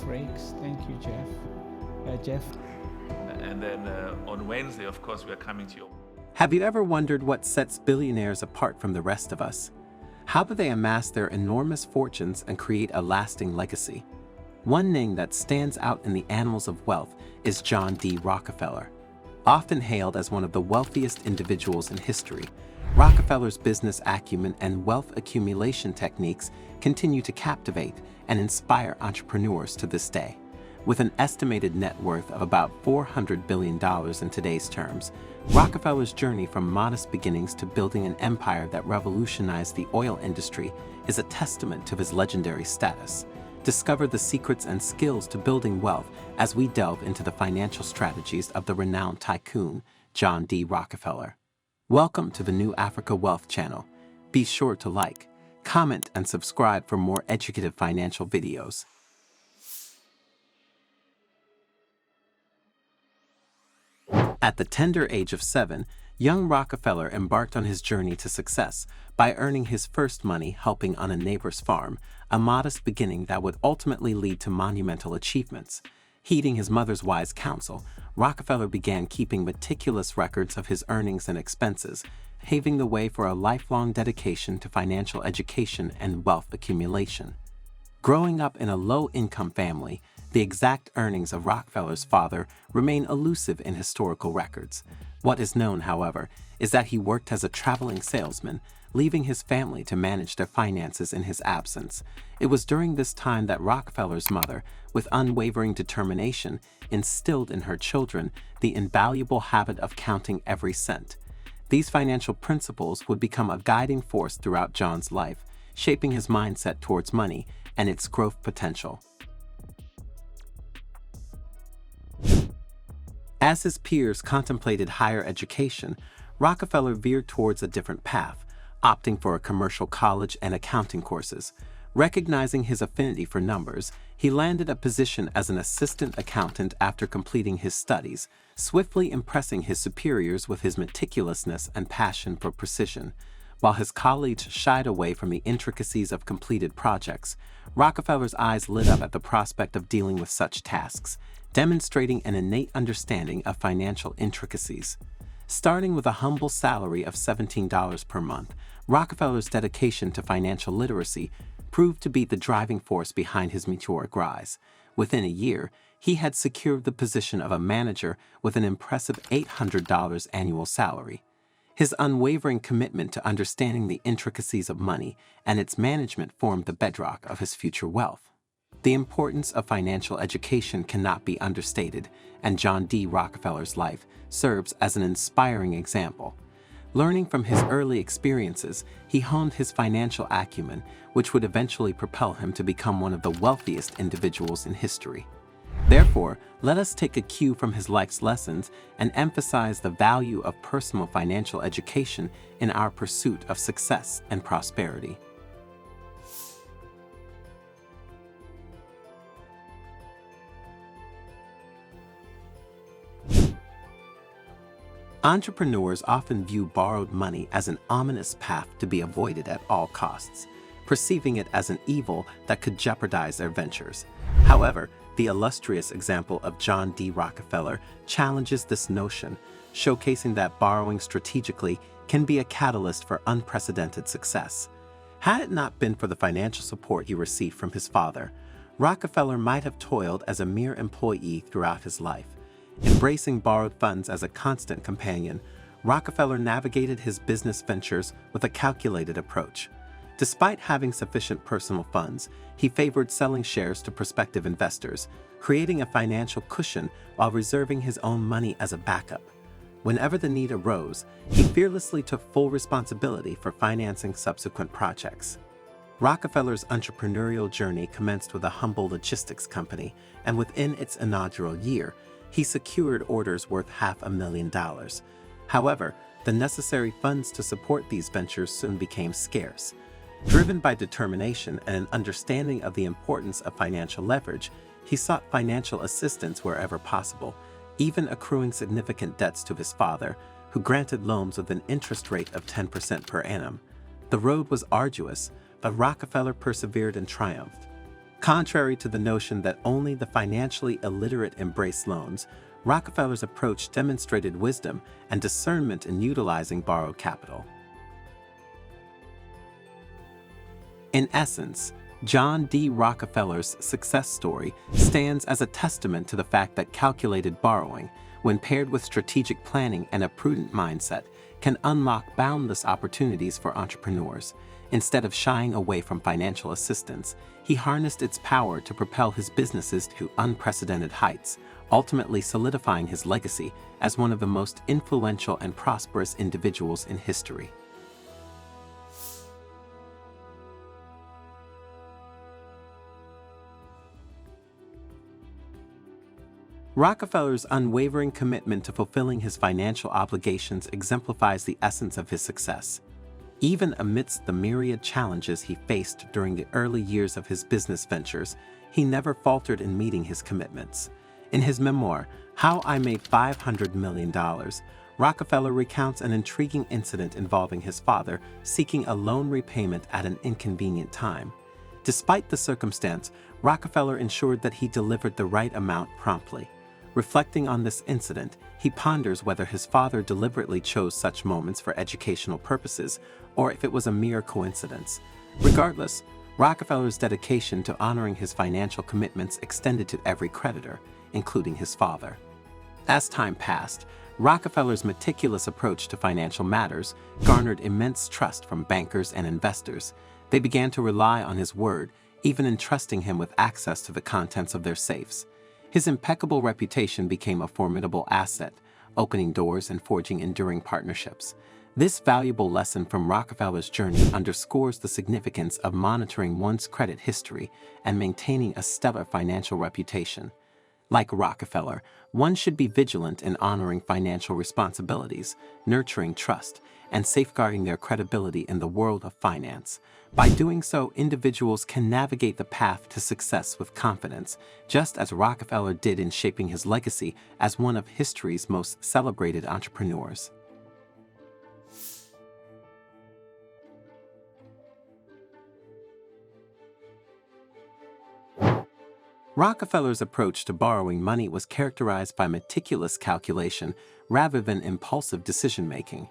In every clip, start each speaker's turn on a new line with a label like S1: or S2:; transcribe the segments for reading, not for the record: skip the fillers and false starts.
S1: breaks. Thank you, Jeff.
S2: And then on Wednesday, of course, we are coming to you.
S3: Have you ever wondered what sets billionaires apart from the rest of us? How do they amass their enormous fortunes and create a lasting legacy? One name that stands out in the annals of wealth is John D. Rockefeller. Often hailed as one of the wealthiest individuals in history, Rockefeller's business acumen and wealth accumulation techniques continue to captivate and inspire entrepreneurs to this day. With an estimated net worth of about $400 billion in today's terms, Rockefeller's journey from modest beginnings to building an empire that revolutionized the oil industry is a testament to his legendary status. Discover the secrets and skills to building wealth as we delve into the financial strategies of the renowned tycoon, John D. Rockefeller. Welcome to the New Africa Wealth channel. Be sure to like, comment, and subscribe for more educative financial videos. At the tender age of 7, young Rockefeller embarked on his journey to success by earning his first money helping on a neighbor's farm, a modest beginning that would ultimately lead to monumental achievements. Heeding his mother's wise counsel, Rockefeller began keeping meticulous records of his earnings and expenses, paving the way for a lifelong dedication to financial education and wealth accumulation. Growing up in a low-income family, the exact earnings of Rockefeller's father remain elusive in historical records. What is known, however, is that he worked as a traveling salesman, leaving his family to manage their finances in his absence. It was during this time that Rockefeller's mother, with unwavering determination, instilled in her children the invaluable habit of counting every cent. These financial principles would become a guiding force throughout John's life, shaping his mindset towards money and its growth potential. As his peers contemplated higher education, Rockefeller veered towards a different path, opting for a commercial college and accounting courses. Recognizing his affinity for numbers, he landed a position as an assistant accountant after completing his studies, swiftly impressing his superiors with his meticulousness and passion for precision. While his colleagues shied away from the intricacies of completed projects, Rockefeller's eyes lit up at the prospect of dealing with such tasks, demonstrating an innate understanding of financial intricacies. Starting with a humble salary of $17 per month, Rockefeller's dedication to financial literacy proved to be the driving force behind his meteoric rise. Within a year, he had secured the position of a manager with an impressive $800 annual salary. His unwavering commitment to understanding the intricacies of money and its management formed the bedrock of his future wealth. The importance of financial education cannot be understated, and John D. Rockefeller's life serves as an inspiring example. Learning from his early experiences, he honed his financial acumen, which would eventually propel him to become one of the wealthiest individuals in history. Therefore, let us take a cue from his life's lessons and emphasize the value of personal financial education in our pursuit of success and prosperity. Entrepreneurs often view borrowed money as an ominous path to be avoided at all costs, perceiving it as an evil that could jeopardize their ventures. However, the illustrious example of John D. Rockefeller challenges this notion, showcasing that borrowing strategically can be a catalyst for unprecedented success. Had it not been for the financial support he received from his father, Rockefeller might have toiled as a mere employee throughout his life. Embracing borrowed funds as a constant companion, Rockefeller navigated his business ventures with a calculated approach. Despite having sufficient personal funds, he favored selling shares to prospective investors, creating a financial cushion while reserving his own money as a backup. Whenever the need arose, he fearlessly took full responsibility for financing subsequent projects. Rockefeller's entrepreneurial journey commenced with a humble logistics company, and within its inaugural year, he secured orders worth $500,000. However, the necessary funds to support these ventures soon became scarce. Driven by determination and an understanding of the importance of financial leverage, he sought financial assistance wherever possible, even accruing significant debts to his father, who granted loans with an interest rate of 10% per annum. The road was arduous, but Rockefeller persevered and triumphed. Contrary to the notion that only the financially illiterate embrace loans, Rockefeller's approach demonstrated wisdom and discernment in utilizing borrowed capital. In essence, John D. Rockefeller's success story stands as a testament to the fact that calculated borrowing, when paired with strategic planning and a prudent mindset, can unlock boundless opportunities for entrepreneurs. Instead of shying away from financial assistance, he harnessed its power to propel his businesses to unprecedented heights, ultimately solidifying his legacy as one of the most influential and prosperous individuals in history. Rockefeller's unwavering commitment to fulfilling his financial obligations exemplifies the essence of his success. Even amidst the myriad challenges he faced during the early years of his business ventures, he never faltered in meeting his commitments. In his memoir, How I Made $500 Million, Rockefeller recounts an intriguing incident involving his father seeking a loan repayment at an inconvenient time. Despite the circumstance, Rockefeller ensured that he delivered the right amount promptly. Reflecting on this incident, he ponders whether his father deliberately chose such moments for educational purposes or if it was a mere coincidence. Regardless, Rockefeller's dedication to honoring his financial commitments extended to every creditor, including his father. As time passed, Rockefeller's meticulous approach to financial matters garnered immense trust from bankers and investors. They began to rely on his word, even entrusting him with access to the contents of their safes. His impeccable reputation became a formidable asset, opening doors and forging enduring partnerships. This valuable lesson from Rockefeller's journey underscores the significance of monitoring one's credit history and maintaining a stellar financial reputation. Like Rockefeller, one should be vigilant in honoring financial responsibilities, nurturing trust, and safeguarding their credibility in the world of finance. By doing so, individuals can navigate the path to success with confidence, just as Rockefeller did in shaping his legacy as one of history's most celebrated entrepreneurs. Rockefeller's approach to borrowing money was characterized by meticulous calculation rather than impulsive decision-making.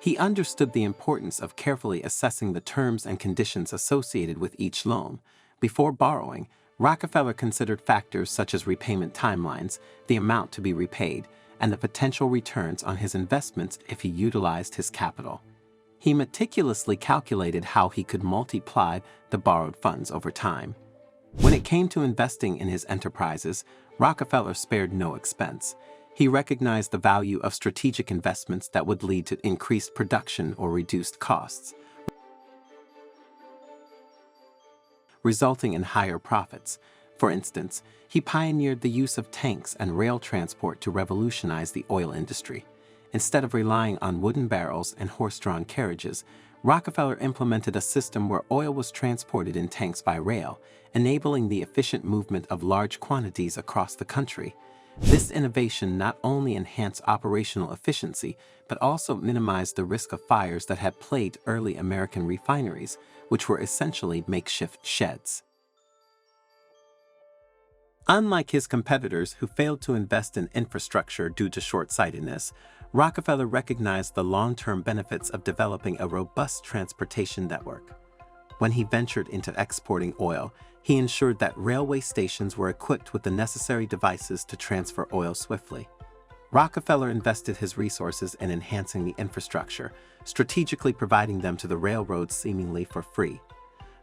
S3: He understood the importance of carefully assessing the terms and conditions associated with each loan. Before borrowing, Rockefeller considered factors such as repayment timelines, the amount to be repaid, and the potential returns on his investments if he utilized his capital. He meticulously calculated how he could multiply the borrowed funds over time. When it came to investing in his enterprises, Rockefeller spared no expense. He recognized the value of strategic investments that would lead to increased production or reduced costs, resulting in higher profits. For instance, he pioneered the use of tanks and rail transport to revolutionize the oil industry. Instead of relying on wooden barrels and horse-drawn carriages, Rockefeller implemented a system where oil was transported in tanks by rail, enabling the efficient movement of large quantities across the country. This innovation not only enhanced operational efficiency, but also minimized the risk of fires that had plagued early American refineries, which were essentially makeshift sheds. Unlike his competitors who failed to invest in infrastructure due to short-sightedness, Rockefeller recognized the long-term benefits of developing a robust transportation network. When he ventured into exporting oil, he ensured that railway stations were equipped with the necessary devices to transfer oil swiftly. Rockefeller invested his resources in enhancing the infrastructure, strategically providing them to the railroads seemingly for free.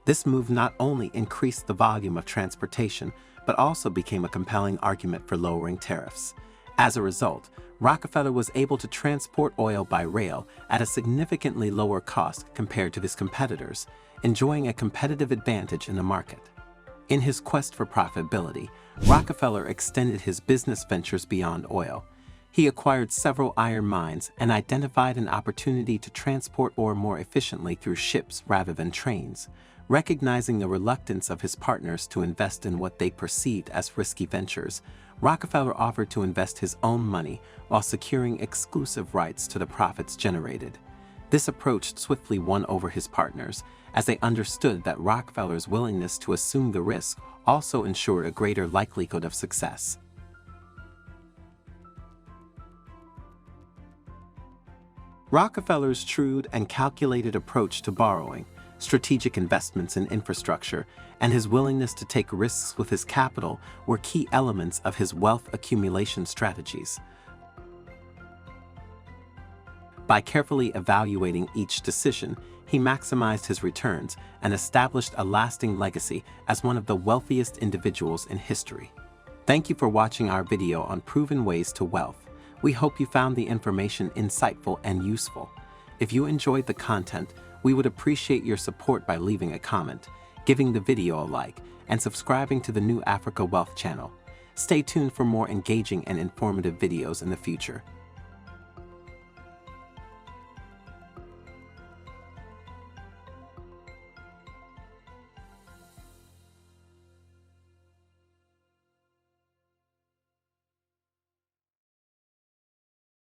S3: This move not only increased the volume of transportation, but also became a compelling argument for lowering tariffs. As a result, Rockefeller was able to transport oil by rail at a significantly lower cost compared to his competitors, enjoying a competitive advantage in the market. In his quest for profitability, Rockefeller extended his business ventures beyond oil. He acquired several iron mines and identified an opportunity to transport ore more efficiently through ships rather than trains. Recognizing the reluctance of his partners to invest in what they perceived as risky ventures, Rockefeller offered to invest his own money while securing exclusive rights to the profits generated. This approach swiftly won over his partners, as they understood that Rockefeller's willingness to assume the risk also ensured a greater likelihood of success. Rockefeller's shrewd and calculated approach to borrowing, strategic investments in infrastructure, and his willingness to take risks with his capital were key elements of his wealth accumulation strategies. By carefully evaluating each decision, he maximized his returns and established a lasting legacy as one of the wealthiest individuals in history. Thank you for watching our video on proven ways to wealth. We hope you found the information insightful and useful. If you enjoyed the content, we would appreciate your support by leaving a comment, giving the video a like, and subscribing to the New Africa Wealth channel. Stay tuned for more engaging and informative videos in the future.